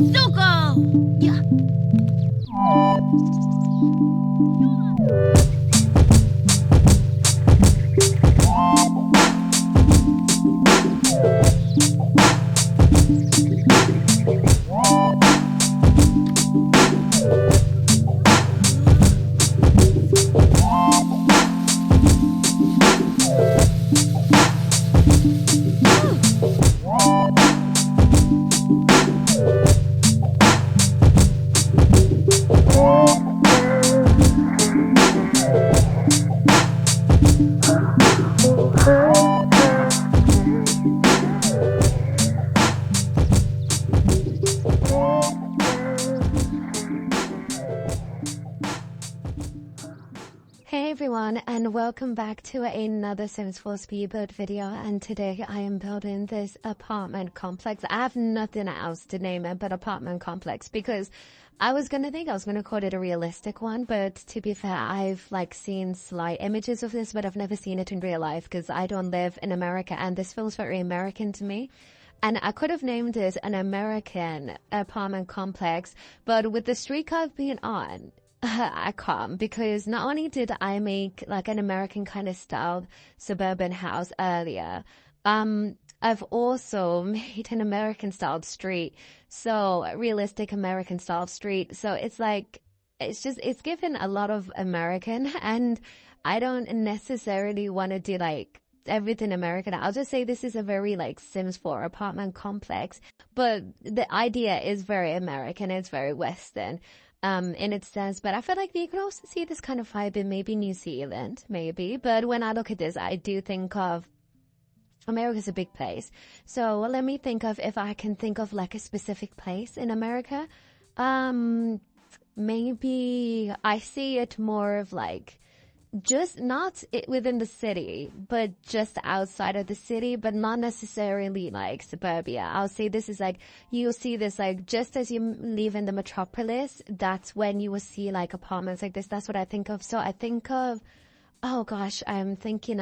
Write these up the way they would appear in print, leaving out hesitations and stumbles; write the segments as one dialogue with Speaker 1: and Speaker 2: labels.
Speaker 1: Zuko! Yeah.
Speaker 2: Hey everyone, and welcome back to another Sims 4 speed build video. And today I am building this apartment complex. I have nothing else to name it but apartment complex, because I was gonna call it a realistic one, but to be fair, I've seen slight images of this, but I've never seen it in real life because I don't live in America, and this feels very American to me. And I could have named it an American apartment complex, but with the streak I've been on, I can't, because not only did I make an American kind of styled suburban house earlier, I've also made an American styled street. So realistic American styled street. So it's given a lot of American, and I don't necessarily want to do everything American. I'll just say this is a very Sims 4 apartment complex, but the idea is very American. It's very Western. In its sense, but I feel like you can also see this kind of vibe in maybe New Zealand, maybe. But when I look at this, I do think of America's a big place. So let me think of if I can think of a specific place in America. Maybe I see it more of just not within the city, but just outside of the city, but not necessarily suburbia. I'll say this is you'll see this just as you leave in the metropolis, that's when you will see apartments like this. That's what I think of. So I think of, oh gosh, I'm thinking,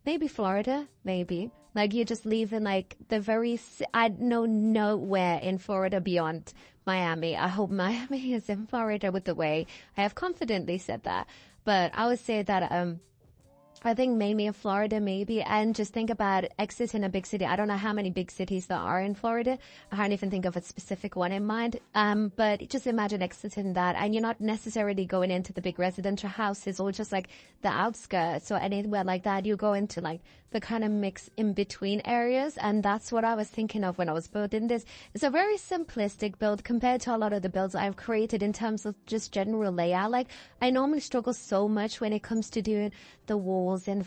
Speaker 2: maybe Florida, maybe. You just leave in I know nowhere in Florida beyond Miami. I hope Miami is in Florida with the way I have confidently said that. But I would say that I think maybe in Florida, maybe, and just think about exiting a big city. I don't know how many big cities there are in Florida. I can't even think of a specific one in mind. But just imagine exiting that, and you're not necessarily going into the big residential houses or just the outskirts or anywhere like that. You go into the kind of mix in between areas, and that's what I was thinking of when I was building this. It's a very simplistic build compared to a lot of the builds I've created in terms of just general layout. I normally struggle so much when it comes to doing the walls and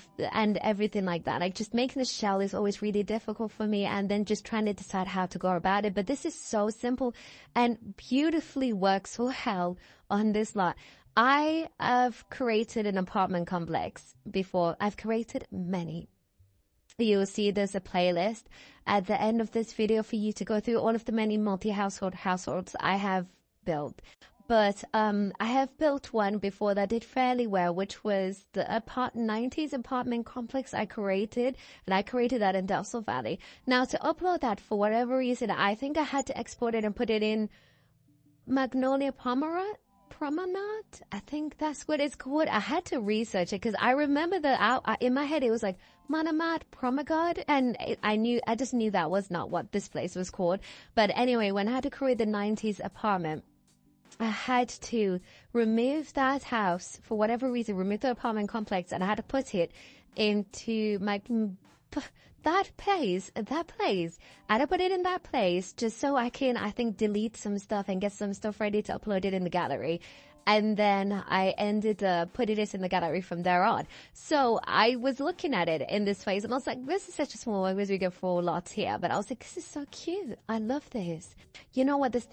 Speaker 2: everything like that. Just making the shell is always really difficult for me, and then just trying to decide how to go about it. But this is so simple and beautifully works for hell on this lot. I have created an apartment complex before. I've created many. You'll see there's a playlist at the end of this video for you to go through all of the many households I have built. But I have built one before that did fairly well, which was the 90s apartment complex I created, and I created that in Del Sol Valley. Now, to upload that, for whatever reason, I think I had to export it and put it in Magnolia Promenade. I think that's what it's called. I had to research it because I remember that in my head it was Minimalist Promenade, and I just knew that was not what this place was called. But anyway, when I had to create the 90s apartment, I had to remove that house for whatever reason, remove the apartment complex, and I had to put it into that place. I had to put it in that place just so I can, I think, delete some stuff and get some stuff ready to upload it in the gallery. And then I ended up putting it in the gallery from there on. So I was looking at it in this phase, and I was like, this is such a small one because we get 4 lots here. But I was like, this is so cute. I love this. You know what this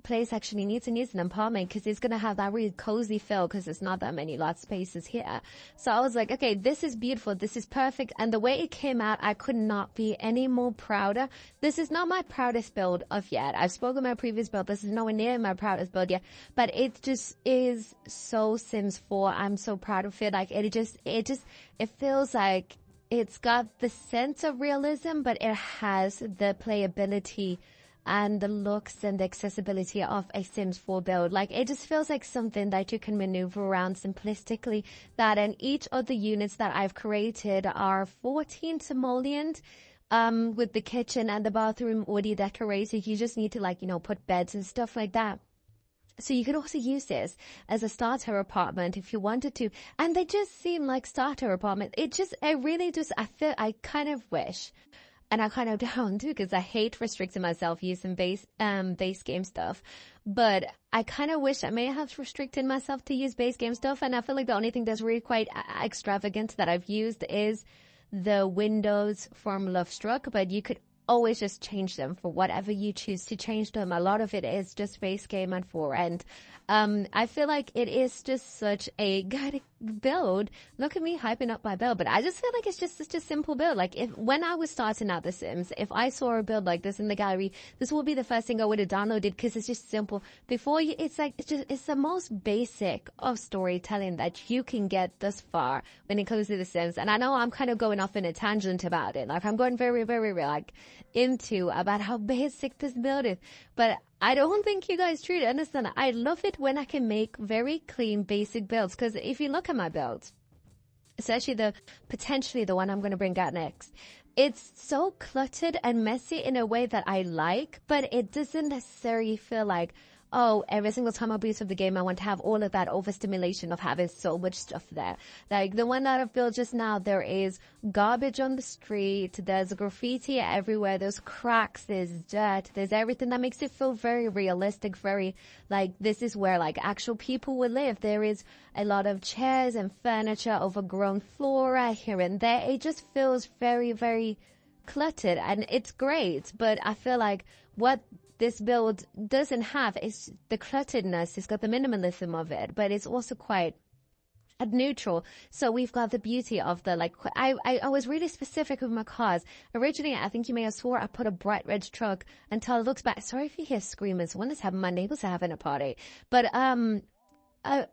Speaker 2: place actually needs? It needs an apartment because it's going to have that really cozy feel because there's not that many lot spaces here. So I was like, okay, this is beautiful. This is perfect. And the way it came out, I could not be any more prouder. This is not my proudest build of yet. I've spoken my previous build. This is nowhere near my proudest build yet. But it just is so Sims 4. I'm so proud of it. It feels like it's got the sense of realism, but it has the playability and the looks and the accessibility of a Sims 4 build. Like, it just feels like something that you can maneuver around simplistically. That, and each of the units that I've created are 14 simoleons. With the kitchen and the bathroom already decorated. You just need to, like, you know, put beds and stuff like that. So you could also use this as a starter apartment if you wanted to. And they just seem like starter apartment. I kind of wish, and I kind of don't too, because I hate restricting myself using base game stuff. But I kind of wish I may have restricted myself to use base game stuff. And I feel like the only thing that's really quite extravagant that I've used is the windows from Lovestruck, but you could always just change them for whatever you choose to change them. A lot of it is just base game and 4, and I feel like it is just such a good build. Look at me hyping up my build, but I just feel like it's just such a simple build. Like, when I was starting out The Sims, if I saw a build like this in the gallery, this would be the first thing I would have downloaded, because it's just simple. It's the most basic of storytelling that you can get thus far when it comes to The Sims. And I know I'm kind of going off in a tangent about it. Like, I'm going very, very, like, into about how basic this build is, but I don't think you guys truly understand. I love it when I can make very clean, basic builds, because if you look at my builds, especially potentially the one I'm going to bring out next, it's so cluttered and messy in a way that I like, but it doesn't necessarily feel like, oh, every single time I boot up the game, I want to have all of that overstimulation of having so much stuff there. Like the one that I've built just now, there is garbage on the street, there's graffiti everywhere, there's cracks, there's dirt, there's everything that makes it feel very realistic, very like this is where like actual people would live. There is a lot of chairs and furniture, overgrown flora here and there. It just feels very, very cluttered, and it's great, but I feel like what this build doesn't have is the clutteredness. It's got the minimalism of it, but it's also quite neutral. So we've got the beauty of the, like, I was really specific with my cars. Originally, I think you may have swore I put a bright red truck until it looks back. Sorry if you hear screamers. One is having, my neighbors are having a party. But,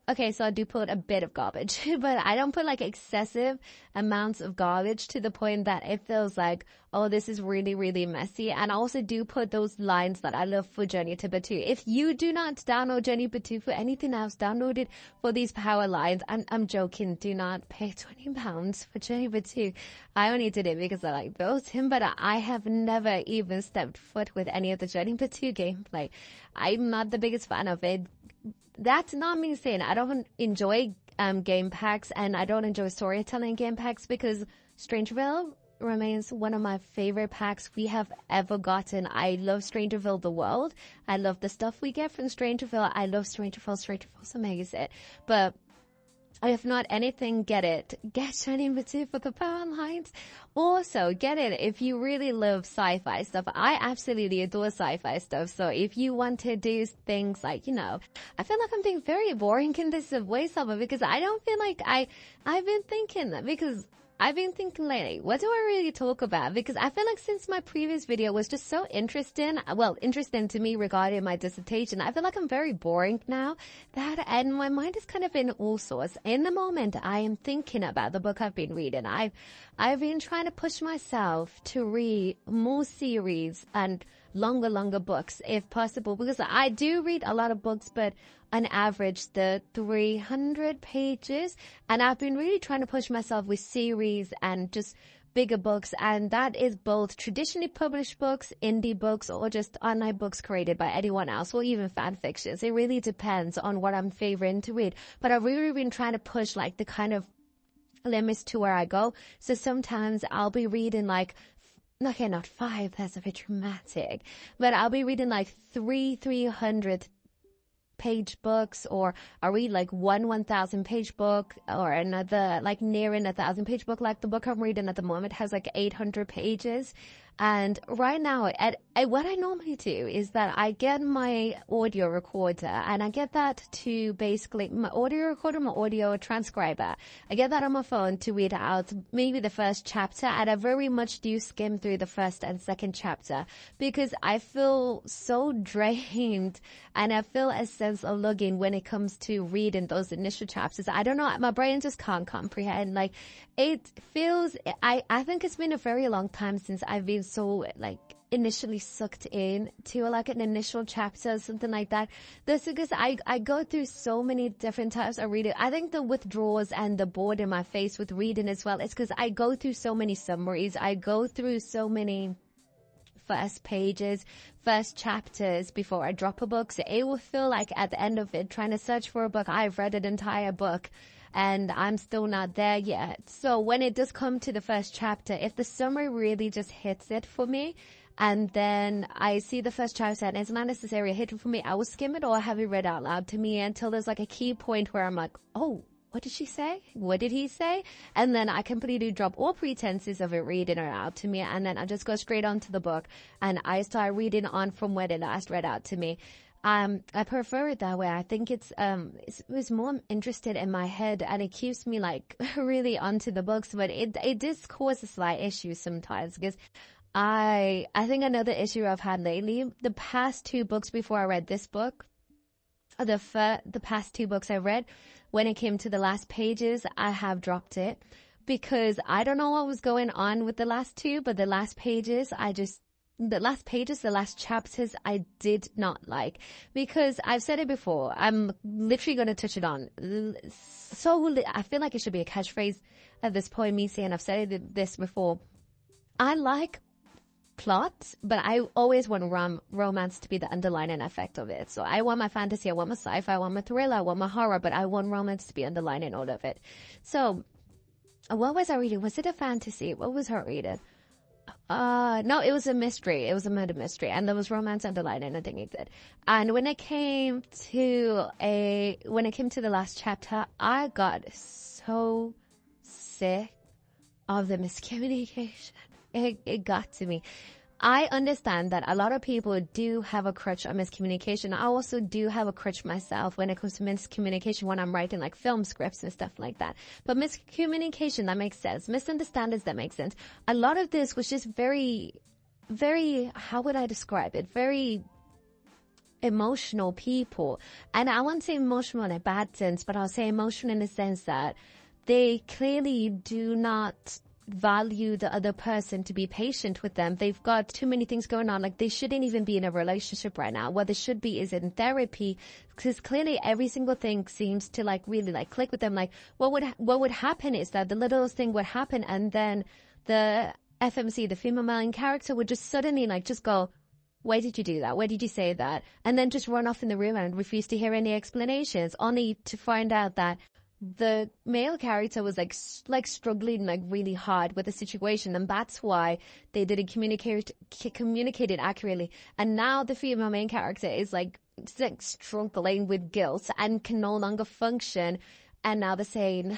Speaker 2: okay, so I do put a bit of garbage, but I don't put like excessive amounts of garbage to the point that it feels like, oh, this is really, really messy. And I also do put those lines that I love for Journey to Batu. If you do not download Journey Batu for anything else, download it for these power lines. I'm joking. Do not pay £20 for Journey Batu. I only did it because I like built him, but I have never even stepped foot with any of the Journey Batu gameplay. I'm not the biggest fan of it. That's not me saying I don't enjoy game packs, and I don't enjoy storytelling game packs, because Strangerville remains one of my favorite packs we have ever gotten. I love Strangerville the world. I love the stuff we get from Strangerville. I love Strangerville. Strangerville's amazing. But if not anything, get it. Get Shining Batu for the power lines. Also, get it if you really love sci-fi stuff. I absolutely adore sci-fi stuff. So if you want to do things like, you know, I feel like I'm being very boring in this way, Summer, because I don't feel like I've been thinking lately, what do I really talk about? Because I feel like since my previous video was just so interesting to me regarding my dissertation, I feel like I'm very boring now. And my mind is kind of in all sorts. In the moment, I am thinking about the book I've been reading. I've been trying to push myself to read more series and longer books if possible, because I do read a lot of books, but on average the 300 pages, and I've been really trying to push myself with series and just bigger books, and that is both traditionally published books, indie books, or just online books created by anyone else, or even fan fictions. It really depends on what I'm favoring to read, but I've really been trying to push like the kind of limits to where I go. So sometimes I'll be reading like, okay, not 5, that's a bit dramatic, but I'll be reading like 300 page books, or I read like 1,000 page book, or another like nearing 1,000 page book. Like the book I'm reading at the moment has like 800 pages. And right now, what I normally do is that I get my audio recorder and I get that to basically my audio recorder, my audio transcriber. I get that on my phone to read out maybe the first chapter, and I very much do skim through the first and second chapter because I feel so drained and I feel a sense of longing when it comes to reading those initial chapters. I don't know, my brain just can't comprehend. Like, it feels, I think it's been a very long time since I've been so like initially sucked in to like an initial chapter or something like that. That's because I go through so many different types of reading. I think the withdrawals and the boredom I face with reading as well is because I go through so many summaries. I go through so many first pages, first chapters before I drop a book. So it will feel like at the end of it, trying to search for a book, I've read an entire book and I'm still not there yet. So when it does come to the first chapter, if the summary really just hits it for me, and then I see the first chapter and it's not necessarily a hit for me, I will skim it or have it read out loud to me until there's like a key point where I'm like, oh, what did she say? What did he say? And then I completely drop all pretenses of it reading it out to me, and then I just go straight on to the book and I start reading on from where it last read out to me. I prefer it that way. I think it was more interested in my head and it keeps me like really onto the books, but it does cause a slight issue sometimes because I think another issue I've had lately, the past two books before I read this book, the past two books I read, when it came to the last pages, I have dropped it because I don't know what was going on with the last two, but the last chapters, I did not like because I've said it before. I'm literally going to touch it on. So I feel like it should be a catchphrase at this point, me saying I've said this before. I like plot, but I always want romance to be the underlying effect of it. So I want my fantasy, I want my sci-fi, I want my thriller, I want my horror, but I want romance to be underlying all of it. So what was I reading? Was it a fantasy? What was her reading? No, it was a mystery. It was a murder mystery, and there was romance underlying. I think it did. And when it came to the last chapter, I got so sick of the miscommunication. It got to me. I understand that a lot of people do have a crutch on miscommunication. I also do have a crutch myself when it comes to miscommunication when I'm writing like film scripts and stuff like that. But miscommunication, that makes sense. Misunderstandings, that makes sense. A lot of this was just very, very, how would I describe it? Very emotional people. And I won't say emotional in a bad sense, but I'll say emotional in the sense that they clearly do not value the other person to be patient with them. They've got too many things going on. Like, they shouldn't even be in a relationship right now. What they should be is in therapy, because clearly every single thing seems to like really like click with them. Like, what would happen is that the littlest thing would happen, and then the FMC, the female main character, would just suddenly like just go, why did you do that? Why did you say that? And then just run off in the room and refuse to hear any explanations, only to find out that the male character was like struggling like really hard with the situation, and that's why they didn't communicate it accurately. And now the female main character is like struggling with guilt and can no longer function. And now they're saying,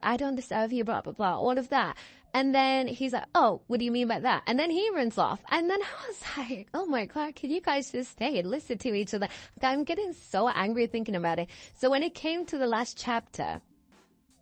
Speaker 2: I don't deserve you, blah blah blah, all of that. And then he's like, oh, what do you mean by that? And then he runs off. And then I was like, oh my God, can you guys just stay and listen to each other? I'm getting so angry thinking about it. So when it came to the last chapter,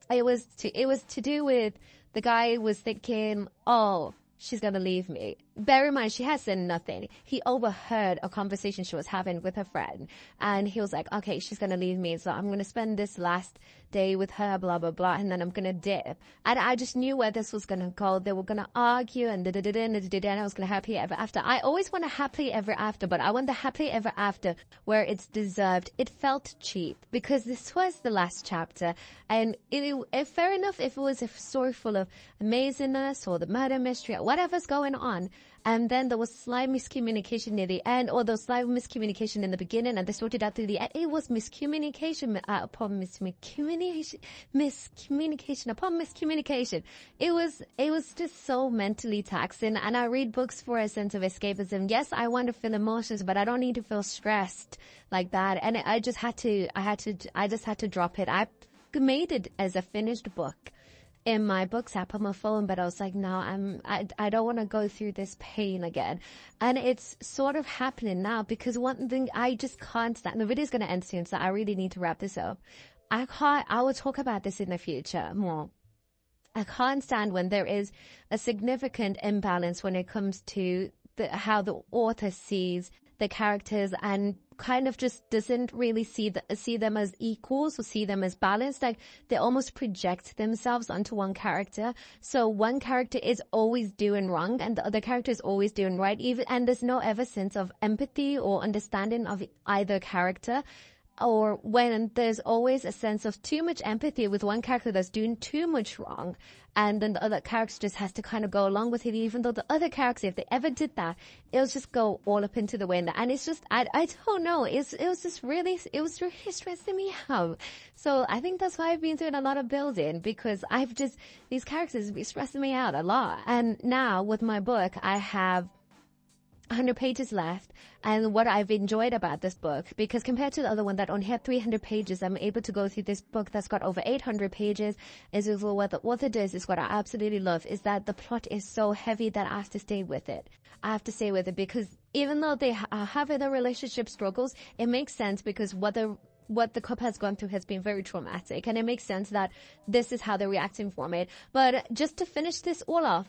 Speaker 2: it was to do with the guy was thinking, oh, she's going to leave me. Bear in mind, she has said nothing. He overheard a conversation she was having with her friend. And he was like, okay, she's going to leave me. So I'm going to spend this last day with her, blah, blah, blah. And then I'm going to dip. And I just knew where this was going to go. They were going to argue and and I was going to happily ever after. I always want a happily ever after, but I want the happily ever after where it's deserved. It felt cheap because this was the last chapter. And fair enough if it was a story full of amazingness or the murder mystery or whatever's going on. And then there was slight miscommunication near the end, or there was slight miscommunication in the beginning, and they sorted out through the end. It was miscommunication upon miscommunication upon miscommunication. It was just so mentally taxing. And I read books for a sense of escapism. Yes, I want to feel emotions, but I don't need to feel stressed like that. And I just had to drop it. I made it as a finished book in my books app on my phone, but I was like, no, I don't want to go through this pain again. And it's sort of happening now, because one thing I just can't stand, the video's going to end soon, so I really need to wrap this up. I will talk about this in the future more. I can't stand when there is a significant imbalance when it comes to how the author sees the characters, and kind of just doesn't really see them as equals or see them as balanced. Like, they almost project themselves onto one character. So one character is always doing wrong and the other character is always doing right, and there's no ever sense of empathy or understanding of either character. Or when there's always a sense of too much empathy with one character that's doing too much wrong, and then the other character just has to kind of go along with it, even though the other character, if they ever did that, it'll just go all up into the wind. And it's just, I don't know, it was really stressing me out. So I think that's why I've been doing a lot of building, because these characters be stressing me out a lot. And now with my book, I have 100 pages left, and what I've enjoyed about this book, because compared to the other one that only had 300 pages, I'm able to go through this book that's got over 800 pages. Is what the author does is what I absolutely love, is that the plot is so heavy that I have to stay with it. I have to stay with it, because even though they have their relationship struggles, it makes sense, because what the couple has gone through has been very traumatic, and it makes sense that this is how they're reacting from it. But just to finish this all off,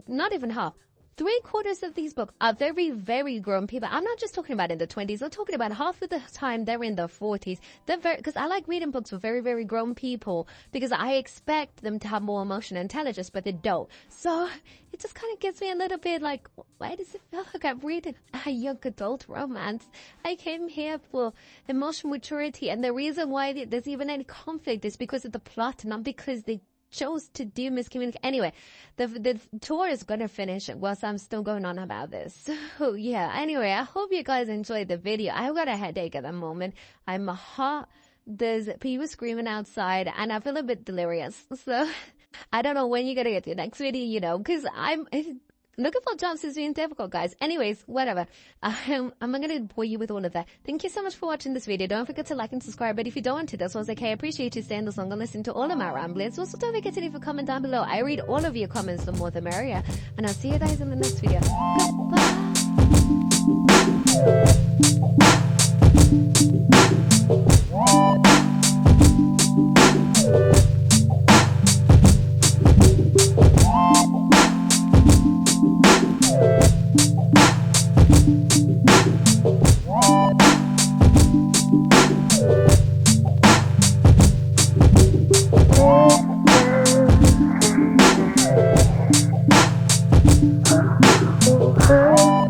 Speaker 2: not even half, 3/4 of these books are very, very grown people. I'm not just talking about in the 20s. I'm talking about half of the time they're in their 40s. Because I like reading books with very, very grown people, because I expect them to have more emotional intelligence, but they don't. So it just kind of gets me a little bit like, why does it feel like I'm reading a young adult romance? I came here for emotional maturity, and the reason why there's even any conflict is because of the plot, not because they chose to do miscommunication. Anyway, the tour is gonna finish whilst I'm still going on about this. So yeah, anyway, I hope you guys enjoyed the video. I've got a headache at the moment. I'm hot. There's people screaming outside, and I feel a bit delirious. So I don't know when you're gonna get to the next video, because looking for jobs is being difficult, guys. Anyways, whatever. I'm going to bore you with all of that. Thank you so much for watching this video. Don't forget to like and subscribe. But if you don't want to, that's what's okay. I appreciate you staying this long and listening to all of my ramblings. Also, don't forget to leave a comment down below. I read all of your comments, the more the merrier. And I'll see you guys in the next video. Goodbye.